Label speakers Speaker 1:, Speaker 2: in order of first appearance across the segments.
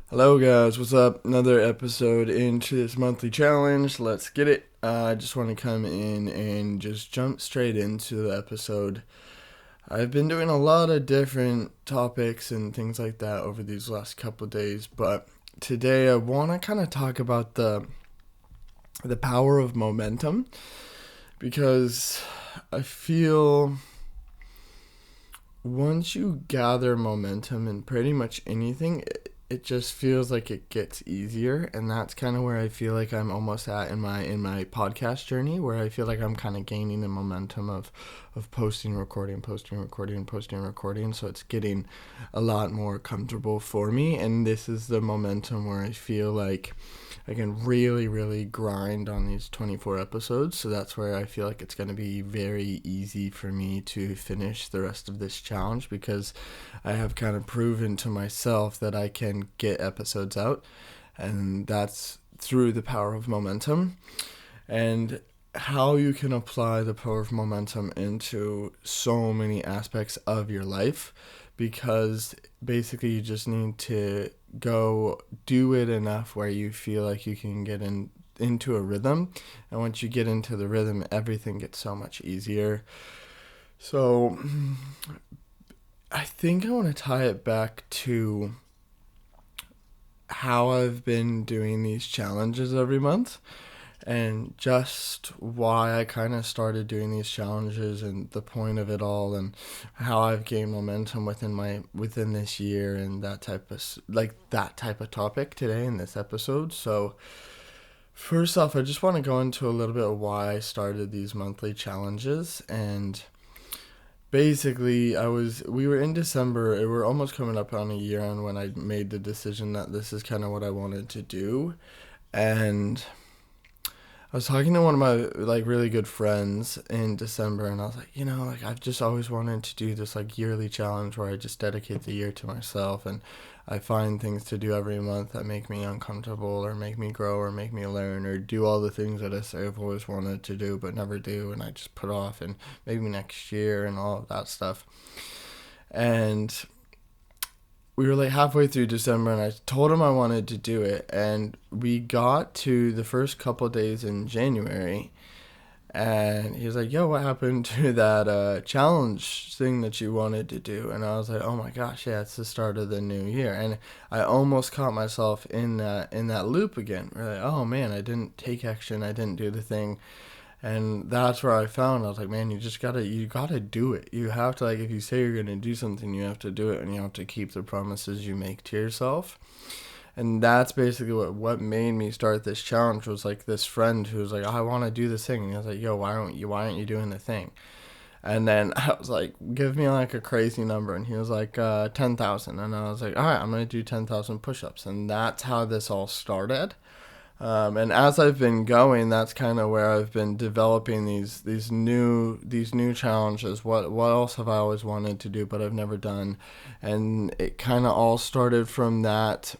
Speaker 1: Hello guys, what's up? Another episode into this monthly challenge. Let's get it. I just want to come in and just jump straight into the episode. I've been doing a lot of different topics and things like that over these last couple of days, but today I want to kind of talk about the power of momentum because I feel once you gather momentum in pretty much anything, it just feels like it gets easier, and that's kind of where I feel like I'm almost at in my podcast journey, where I feel like I'm kind of gaining the momentum of posting, recording, posting, recording, posting, recording. So it's getting a lot more comfortable for me, and this is the momentum where I feel like I can really, really grind on these 24 episodes. So that's where I feel like it's going to be very easy for me to finish the rest of this challenge because I have kind of proven to myself that I can get episodes out. And that's through the power of momentum. And how you can apply the power of momentum into so many aspects of your life, because basically you just need to go do it enough where you feel like you can get into a rhythm, and once you get into the rhythm, everything gets so much easier. So I think I want to tie it back to how I've been doing these challenges every month, and just why I kind of started doing these challenges and the point of it all, and how I've gained momentum within this year, and that type of topic today in this episode. So first off, I just want to go into a little bit of why I started these monthly challenges. And basically, we were in December. We were almost coming up on a year on when I made the decision that this is kind of what I wanted to do. And I was talking to one of my really good friends in December, and I was like, I've just always wanted to do this yearly challenge where I just dedicate the year to myself, and I find things to do every month that make me uncomfortable or make me grow or make me learn or do all the things that I say I've always wanted to do but never do, and I just put off, and maybe next year and all of that stuff. And we were halfway through December, and I told him I wanted to do it, and we got to the first couple days in January, and he was like, yo, what happened to that challenge thing that you wanted to do? And I was like, oh my gosh, yeah, it's the start of the new year. And I almost caught myself in that loop again. We're like, oh man, I didn't take action, I didn't do the thing. And that's where I found, I was like, man, you gotta do it. You have to, if you say you're gonna do something, you have to do it, and you have to keep the promises you make to yourself. And that's basically what made me start this challenge. Was this friend who was like, oh, I want to do this thing, and I was like, yo, why aren't you doing the thing? And then I was like, give me a crazy number, and he was like 10,000, and I was like, all right, I'm gonna do 10,000 push-ups. And that's how this all started. And as I've been going, that's kind of where I've been developing these new challenges. What else have I always wanted to do but I've never done? And it kind of all started from that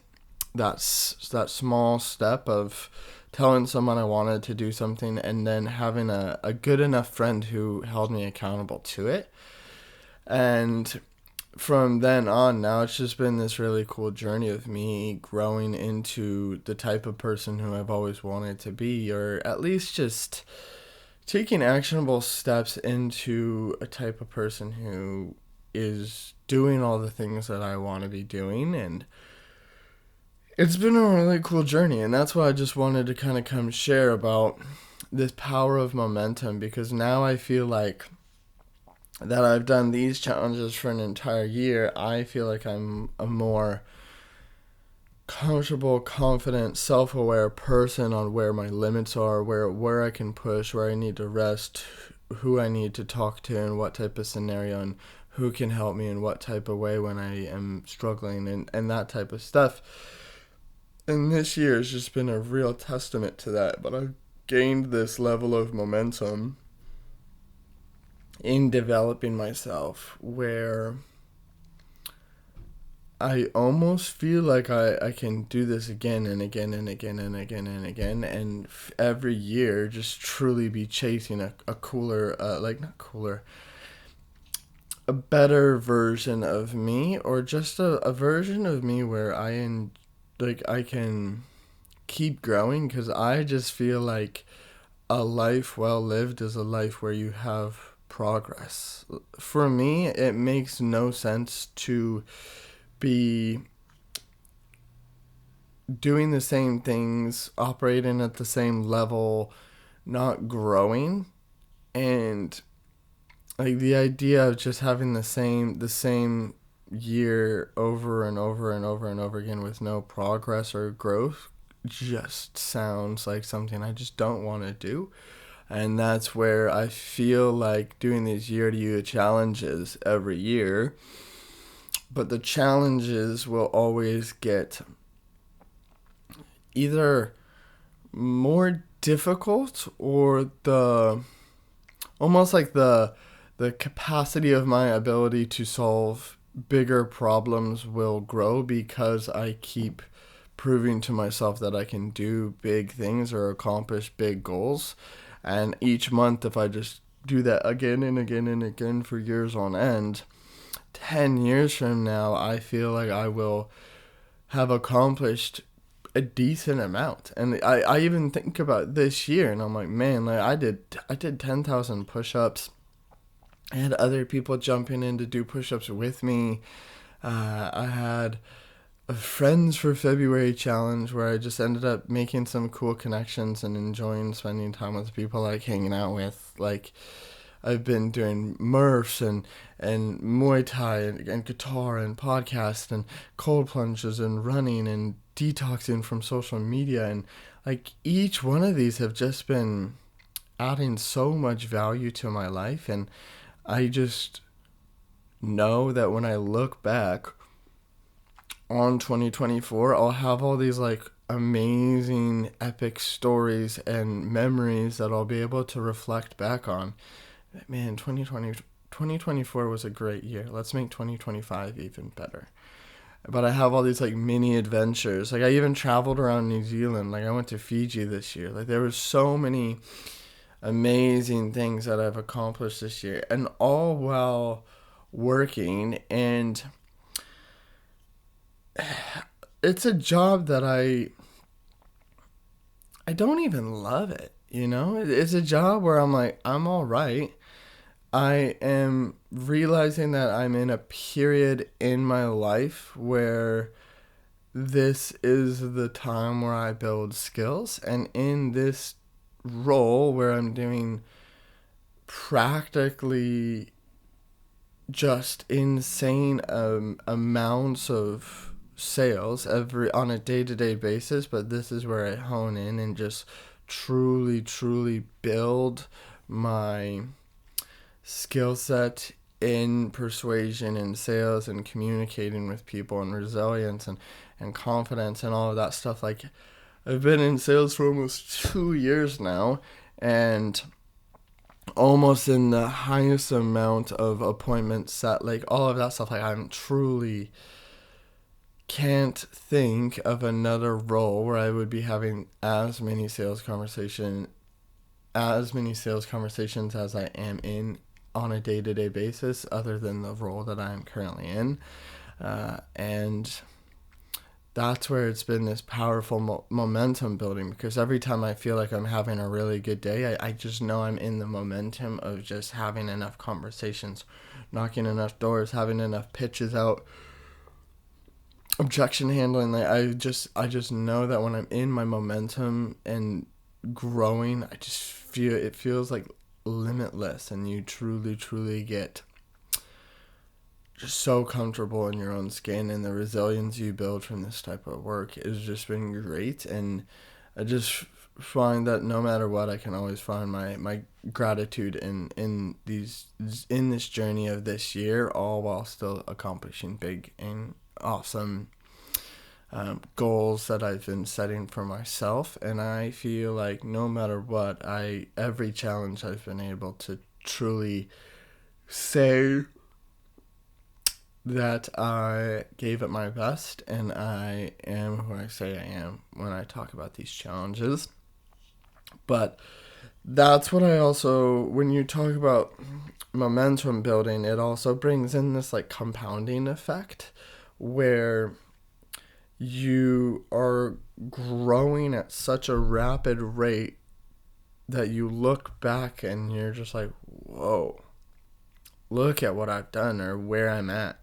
Speaker 1: small step of telling someone I wanted to do something, and then having a good enough friend who held me accountable to it. And from then on, now it's just been this really cool journey of me growing into the type of person who I've always wanted to be, or at least just taking actionable steps into a type of person who is doing all the things that I want to be doing. And it's been a really cool journey, and that's why I just wanted to kind of come share about this power of momentum, because now I feel like that I've done these challenges for an entire year, I feel like I'm a more comfortable, confident, self-aware person on where my limits are, where I can push, where I need to rest, who I need to talk to, and what type of scenario, and who can help me in what type of way when I am struggling, and that type of stuff. And this year has just been a real testament to that. But I've gained this level of momentum in developing myself where I almost feel like I can do this again and again and again and again and again, and every year just truly be chasing a cooler, not cooler, a better version of me, or just a version of me where I like I can keep growing, because I just feel like a life well lived is a life where you have progress. For me, it makes no sense to be doing the same things, operating at the same level, not growing. And like the idea of just having the same year over and over and over and over again with no progress or growth just sounds like something I just don't want to do. And that's where I feel like doing these year to year challenges every year, but the challenges will always get either more difficult, or the almost like the capacity of my ability to solve bigger problems will grow, because I keep proving to myself that I can do big things or accomplish big goals. And each month, if I just do that again and again and again for years on end, 10 years from now, I feel like I will have accomplished a decent amount. And I even think about this year, and I'm like, man, like I did 10,000 push-ups. I had other people jumping in to do push-ups with me. I had a Friends for February challenge where I just ended up making some cool connections and enjoying spending time with people I like hanging out with. Like, I've been doing Murphs and Muay Thai and guitar and podcast and cold plunges and running and detoxing from social media. And like each one of these have just been adding so much value to my life. And I just know that when I look back on 2024, I'll have all these like amazing epic stories and memories that I'll be able to reflect back on. Man, 2024 was a great year. Let's make 2025 even better. But I have all these like mini adventures. Like I even traveled around New Zealand. Like I went to Fiji this year. Like there were so many amazing things that I've accomplished this year, and all while working. And it's a job that I don't even love it, you know? It's a job where I'm like, I'm all right. I am realizing that I'm in a period in my life where this is the time where I build skills. And in this role where I'm doing practically just insane amounts of sales every on a day-to-day basis, but this is where I hone in and just truly build my skill set in persuasion and sales and communicating with people and resilience and confidence and all of that stuff. Like I've been in sales for almost 2 years now, and almost in the highest amount of appointments set, like all of that stuff. Like I'm truly can't think of another role where I would be having as many sales conversations as I am in on a day-to-day basis, other than the role that I'm currently in. And that's where it's been this powerful momentum building, because every time I feel like I'm having a really good day, I just know I'm in the momentum of just having enough conversations, knocking enough doors, having enough pitches out, objection handling. Like I just know that when I'm in my momentum and growing, I just feel it feels like limitless, and you truly get just so comfortable in your own skin, and the resilience you build from this type of work has just been great. And I just find that no matter what, I can always find my gratitude in this journey of this year, all while still accomplishing big and awesome goals that I've been setting for myself. And I feel like no matter what, every challenge I've been able to truly say that I gave it my best, and I am who I say I am when I talk about these challenges. But that's what I also, when you talk about momentum building, it also brings in this like compounding effect where you are growing at such a rapid rate that you look back and you're just like, whoa, look at what I've done or where I'm at.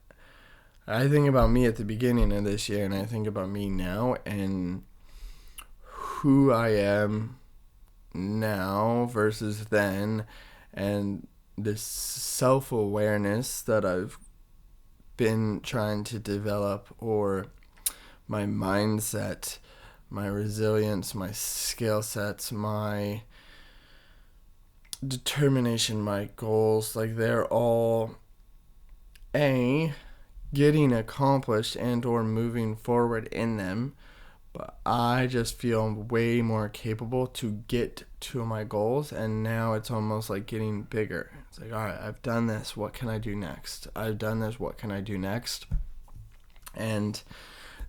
Speaker 1: I think about me at the beginning of this year, and I think about me now and who I am now versus then, and this self-awareness that I've been trying to develop, or my mindset, my resilience, my skill sets, my determination, my goals, like they're all getting accomplished and or moving forward in them, but I just feel way more capable to get to my goals, and now it's almost like getting bigger. It's like, all right, I've done this, what can I do next? I've done this, what can I do next? And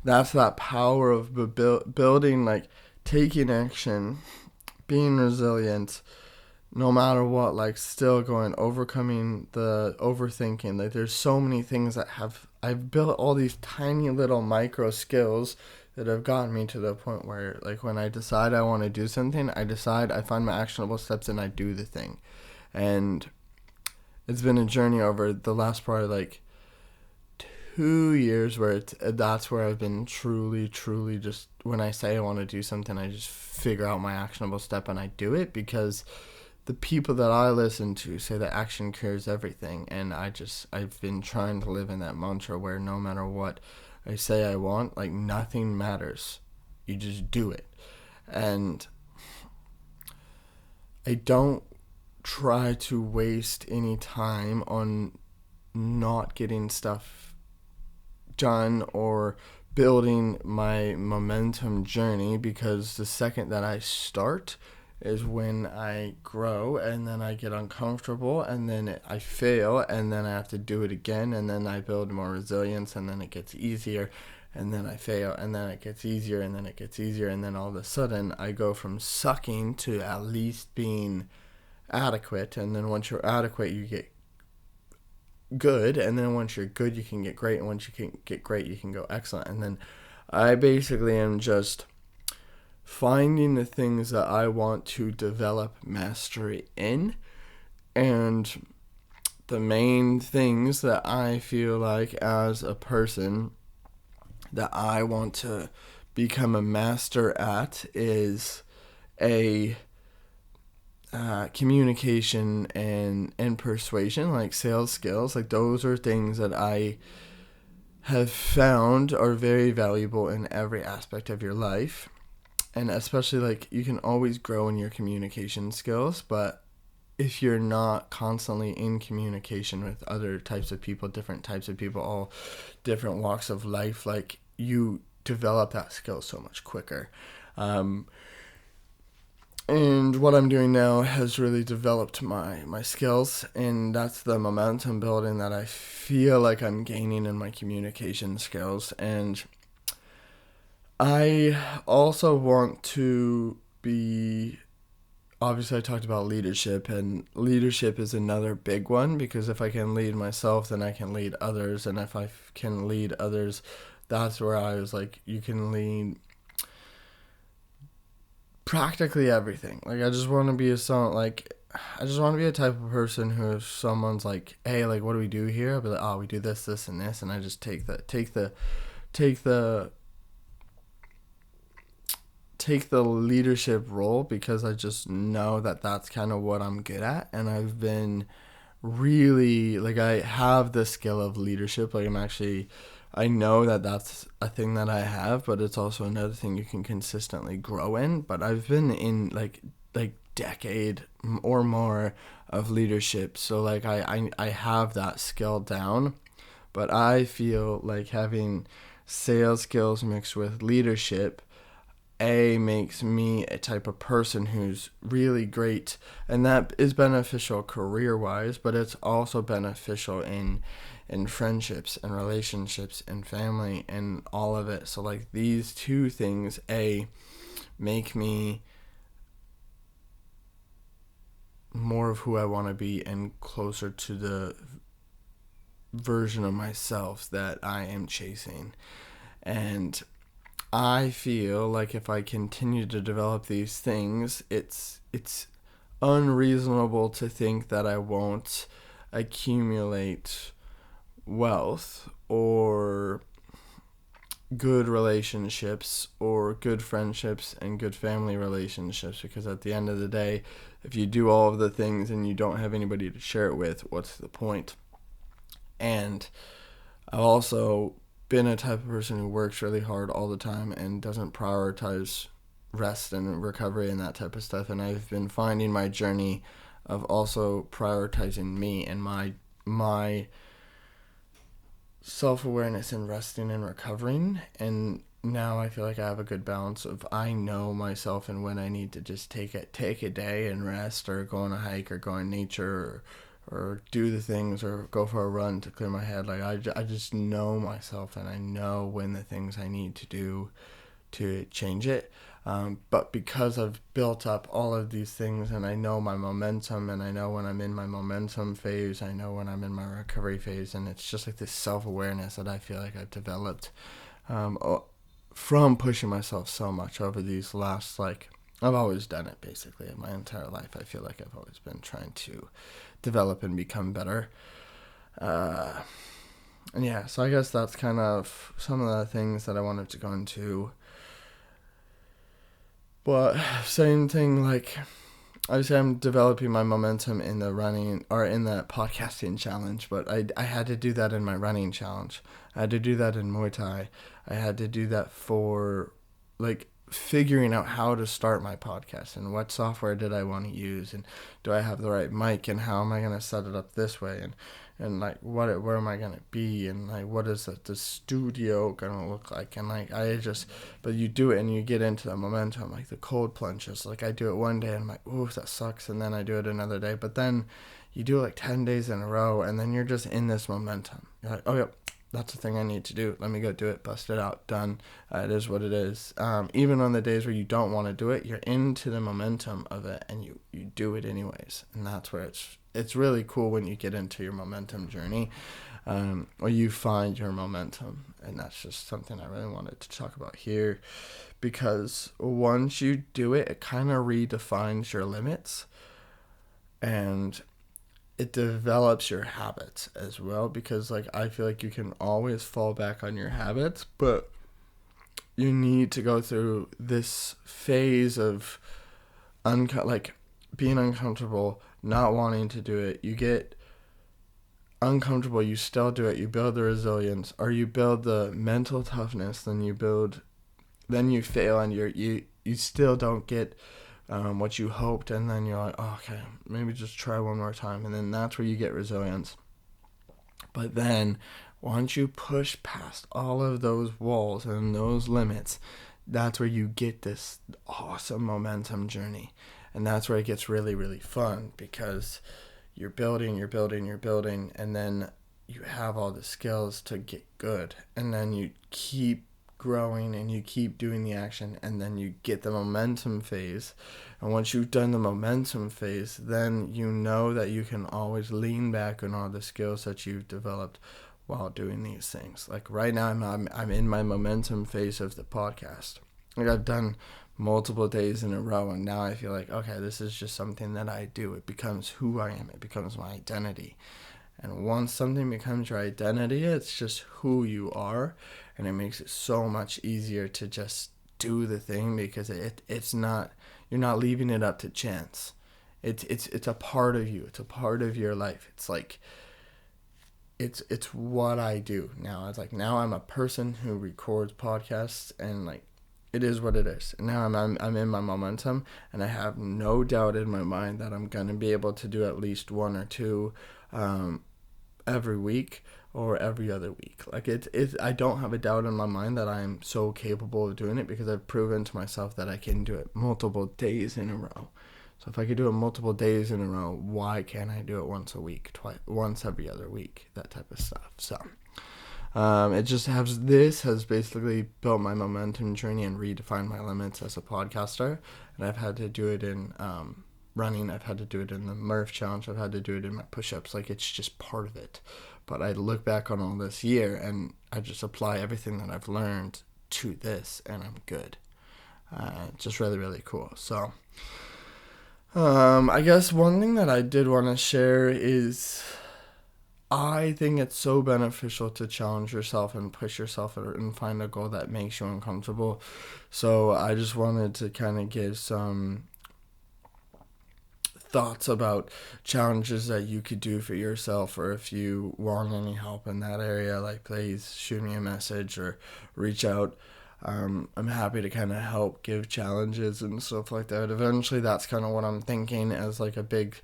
Speaker 1: that's that power of building, like taking action, being resilient, no matter what, like still overcoming the overthinking. Like there's so many things that I've built all these tiny little micro skills that have gotten me to the point where, like, when I decide I want to do something, I find my actionable steps and I do the thing. And it's been a journey over the last probably like 2 years where that's where I've been truly just, when I say I want to do something, I just figure out my actionable step and I do it, because the people that I listen to say that action cures everything, and I've been trying to live in that mantra where no matter what I say I want, like nothing matters. You just do it. And I don't try to waste any time on not getting stuff done or building my momentum journey, because the second that I start is when I grow, and then I get uncomfortable, and then I fail, and then I have to do it again, and then I build more resilience, and then it gets easier, and then I fail, and then it gets easier, and then it gets easier, and then all of a sudden I go from sucking to at least being adequate, and then once you're adequate you get good, and then once you're good you can get great, and once you can get great you can go excellent. And then I basically am just finding the things that I want to develop mastery in, and the main things that I feel like as a person that I want to become a master at is communication and persuasion, like sales skills. Like those are things that I have found are very valuable in every aspect of your life. And especially, like, you can always grow in your communication skills, but if you're not constantly in communication with other types of people, different types of people, all different walks of life, like, you develop that skill so much quicker. And what I'm doing now has really developed my skills, and that's the momentum building that I feel like I'm gaining in my communication skills. And I also want to be, obviously I talked about leadership, and leadership is another big one, because if I can lead myself, then I can lead others, and if I can lead others, that's where I was like, you can lead practically everything. Like, I just want to be I just want to be a type of person who, if someone's like, hey, like, what do we do here? I'll be like, oh, we do this, this, and this, and I just take the leadership role, because I just know that that's kind of what I'm good at. And I've been really, like, I have the skill of leadership. Like, I know that that's a thing that I have, but it's also another thing you can consistently grow in. But I've been in like decade or more of leadership, so like I have that skill down. But I feel like having sales skills mixed with leadership makes me a type of person who's really great, and that is beneficial career wise, but it's also beneficial in friendships and relationships and family and all of it. So like these two things make me more of who I want to be and closer to the version of myself that I am chasing. And I feel like if I continue to develop these things, it's unreasonable to think that I won't accumulate wealth or good relationships or good friendships and good family relationships, because at the end of the day, if you do all of the things and you don't have anybody to share it with, what's the point? And I've also been a type of person who works really hard all the time and doesn't prioritize rest and recovery and that type of stuff, and I've been finding my journey of also prioritizing me and my self-awareness and resting and recovering. And now I feel like I have a good balance of, I know myself and when I need to just take a day and rest, or go on a hike, or go in nature, or do the things, or go for a run to clear my head. Like I just know myself, and I know when the things I need to do to change it. But because I've built up all of these things, and I know my momentum, and I know when I'm in my momentum phase, I know when I'm in my recovery phase, and it's just like this self-awareness that I feel like I've developed from pushing myself so much over these last, like, I've always done it basically in my entire life. I feel like I've always been trying to develop and become better. And yeah, so I guess that's kind of some of the things that I wanted to go into. But same thing, like, I say I'm developing my momentum in the running, or in the podcasting challenge, but I had to do that in my running challenge. I had to do that in Muay Thai. I had to do that for, like, figuring out how to start my podcast, and what software did I want to use, and do I have the right mic, and how am I going to set it up this way, and like where am I going to be, and like what is the studio going to look like, and like but you do it and you get into the momentum, like the cold plunges. Like I do it one day and I'm like, ooh, that sucks, and then I do it another day, but then you do it like 10 days in a row, and then you're just in this momentum. You're like, oh, yep, that's the thing I need to do. Let me go do it. Bust it out. Done. It is what it is. Even on the days where you don't want to do it, you're into the momentum of it, and you do it anyways. And that's where it's really cool when you get into your momentum journey, or you find your momentum. And that's just something I really wanted to talk about here, because once you do it, it kind of redefines your limits, and it develops your habits as well, because like I feel like you can always fall back on your habits, but you need to go through this phase of like being uncomfortable, not wanting to do it. You get uncomfortable, you still do it, you build the resilience, or you build the mental toughness, then you fail, and you still don't get what you hoped, and then you're like, oh, okay, maybe just try one more time, and then that's where you get resilience. But then once you push past all of those walls and those limits, that's where you get this awesome momentum journey, and that's where it gets really, really fun, because you're building, and then you have all the skills to get good, and then you keep growing and you keep doing the action, and then you get the momentum phase. And once you've done the momentum phase, then you know that you can always lean back on all the skills that you've developed while doing these things. Like right now, I'm in my momentum phase of the podcast. Like I've done multiple days in a row, and now I feel like, okay, this is just something that I do. It becomes who I am. It becomes my identity. And once something becomes your identity, it's just who you are, and it makes it so much easier to just do the thing, because it's not, you're not leaving it up to chance. It's a part of you. It's a part of your life. It's like it's what I do now. It's like now I'm a person who records podcasts, and like it is what it is. And now I'm in my momentum, and I have no doubt in my mind that I'm gonna be able to do at least one or two every week or every other week. Like I don't have a doubt in my mind that I'm so capable of doing it, because I've proven to myself that I can do it multiple days in a row. So if I could do it multiple days in a row, why can't I do it once a week, once every other week, that type of stuff. So this has basically built my momentum journey and redefined my limits as a podcaster. And I've had to do it in running, I've had to do it in the Murph challenge, I've had to do it in my push-ups. Like it's just part of it. But I look back on all this year, and I just apply everything that I've learned to this and I'm good. Just really, really cool. So I guess one thing that I did want to share is I think it's so beneficial to challenge yourself and push yourself and find a goal that makes you uncomfortable. So I just wanted to kind of give some thoughts about challenges that you could do for yourself, or if you want any help in that area, like please shoot me a message or reach out. I'm happy to kind of help give challenges and stuff like that. Eventually, that's kind of what I'm thinking as like a big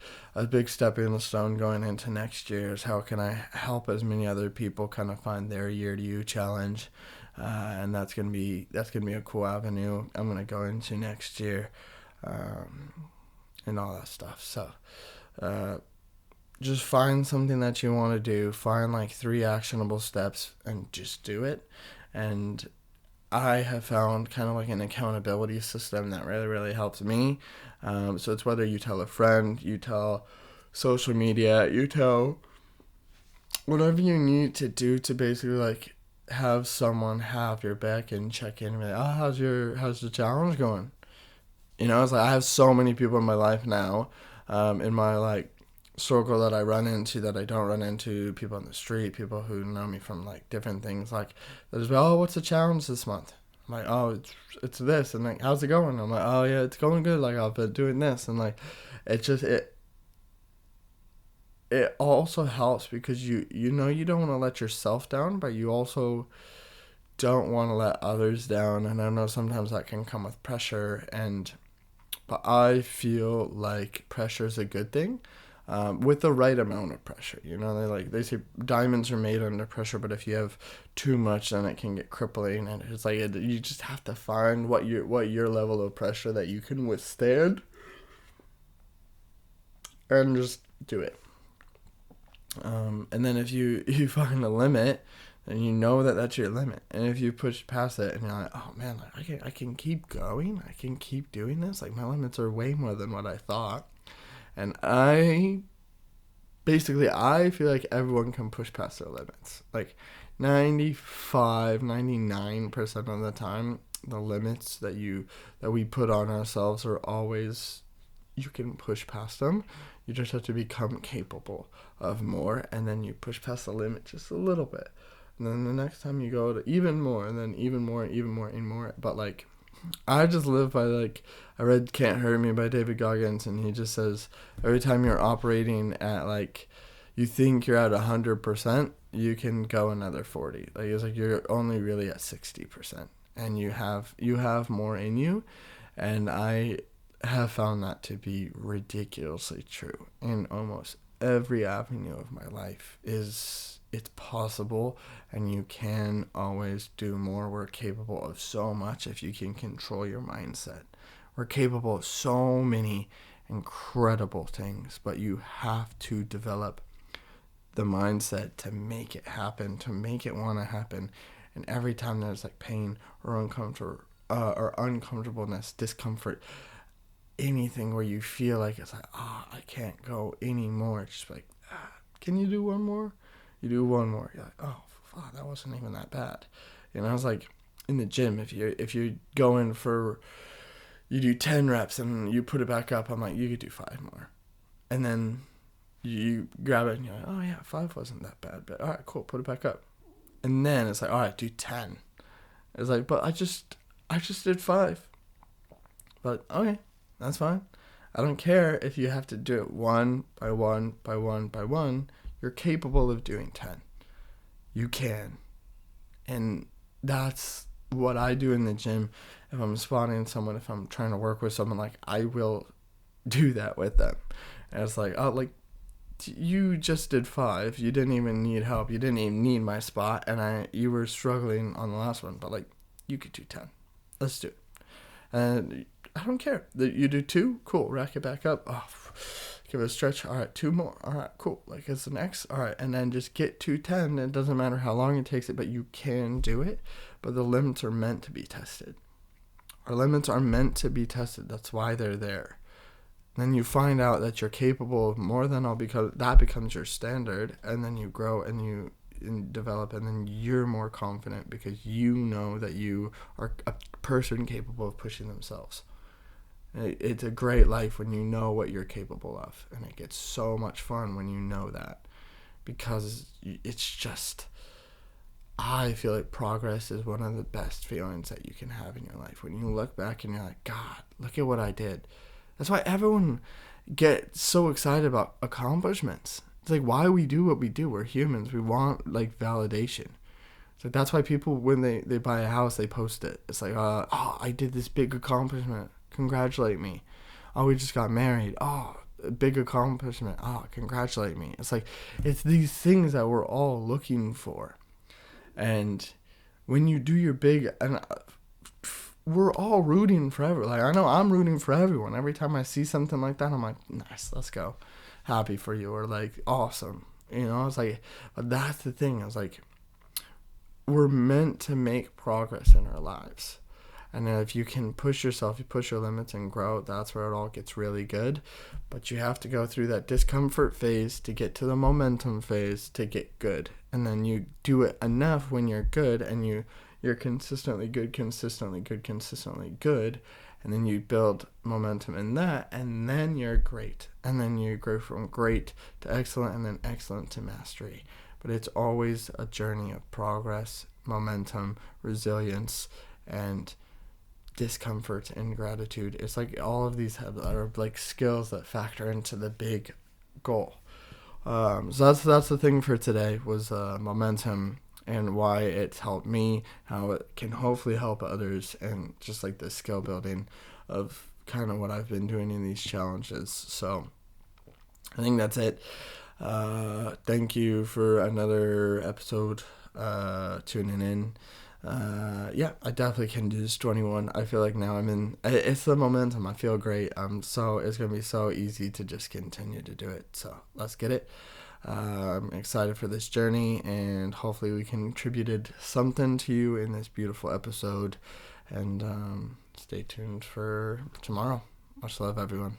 Speaker 1: stepping stone going into next year, is how can I help as many other people kind of find their year to you challenge, and that's gonna be a cool avenue I'm gonna go into next year, and all that stuff. So, just find something that you want to do. Find like 3 actionable steps and just do it. And I have found kind of like an accountability system that really, really helps me. So it's whether you tell a friend, you tell social media, you tell whatever you need to do to basically like have someone have your back and check in and be like, oh, how's the challenge going? You know, it's like I have so many people in my life now, in my like circle that I run into that I don't run into, people on the street, people who know me from like different things, like there's oh, what's the challenge this month? I'm like, oh, it's this, and like, how's it going? I'm like, oh yeah, it's going good, like I've been doing this, and like it also helps because you know you don't want to let yourself down, but you also don't want to let others down. And I know sometimes that can come with pressure, but I feel like pressure is a good thing. With the right amount of pressure, you know, they say diamonds are made under pressure, but if you have too much, then it can get crippling. And it's like you just have to find what your level of pressure that you can withstand, and just do it. And then if you find a limit, then you know that that's your limit. And if you push past it, and you're like, oh man, like I can keep going, I can keep doing this. Like my limits are way more than what I thought. And I feel like everyone can push past their limits. Like 99% of the time, the limits that we put on ourselves are always, you can push past them. You just have to become capable of more, and then you push past the limit just a little bit. And then the next time you go to even more, and then even more, even more, even more. But like, I just live by like, I read Can't Hurt Me by David Goggins, and he just says every time you're operating at like, you think you're at 100%, you can go another 40. Like it's like you're only really at 60%, and you have more in you. And I have found that to be ridiculously true in almost every avenue of my life. It's possible, and you can always do more. We're capable of so much if you can control your mindset. We're capable of so many incredible things, but you have to develop the mindset to make it happen, to make it want to happen. And every time there's like pain or uncomfortableness, discomfort, anything where you feel like it's like, I can't go anymore, just like, can you do one more? You do one more, you're like, oh, fuck, that wasn't even that bad. You know, it's like in the gym, if you're going for, you do 10 reps and you put it back up, I'm like, you could do 5 more. And then you grab it and you're like, oh yeah, 5 wasn't that bad, but all right, cool, put it back up. And then it's like, all right, do 10. It's like, but I just did 5. But okay, that's fine. I don't care if you have to do it one by one by one by one. You're capable of doing 10. You can. And that's what I do in the gym. If I'm spotting someone, if I'm trying to work with someone, like I will do that with them. And it's like, oh, like you just did 5. You didn't even need help. You didn't even need my spot. And you were struggling on the last one, but like you could do 10. Let's do it. And I don't care. You do 2, cool. Rack it back up. Oh, give it a stretch. All right, 2 more. All right, cool. Like it's the next. All right, and then just get to 10. It doesn't matter how long it takes it, but you can do it. But the limits are meant to be tested. Our limits are meant to be tested. That's why they're there. Then you find out that you're capable of more than all, because that becomes your standard, and then you grow and and develop, and then you're more confident because you know that you are a person capable of pushing themselves. It's a great life when you know what you're capable of, and it gets so much fun when you know that, because it's just, I feel like progress is one of the best feelings that you can have in your life. When you look back and you're like, God, look at what I did. That's why everyone gets so excited about accomplishments. It's like why we do what we do. We're humans. We want like validation. So that's why people, when they buy a house, they post it. It's like, oh, I did this big accomplishment. Congratulate me. Oh, we just got married. Oh, a big accomplishment. Oh, congratulate me. It's like, it's these things that we're all looking for. And when you do your big, and we're all rooting for everyone. Like, I know I'm rooting for everyone. Every time I see something like that, I'm like, nice, let's go. Happy for you. Or like, awesome. You know, it's like, but that's the thing. I was like, we're meant to make progress in our lives. And if you can push yourself, you push your limits and grow, that's where it all gets really good. But you have to go through that discomfort phase to get to the momentum phase to get good. And then you do it enough when you're good, and you're consistently good. And then you build momentum in that, and then you're great. And then you grow from great to excellent, and then excellent to mastery. But it's always a journey of progress, momentum, resilience, and discomfort and gratitude. It's like all of these are like skills that factor into the big goal. So that's the thing for today was momentum, and why it's helped me, how it can hopefully help others, and just like the skill building of kind of what I've been doing in these challenges. So I think that's it. Thank you for another episode, tuning in. I definitely can do this 21. I feel like now it's the momentum. I feel great. It's going to be so easy to just continue to do it. So let's get it. I'm excited for this journey, and hopefully we contributed something to you in this beautiful episode, and, stay tuned for tomorrow. Much love, everyone.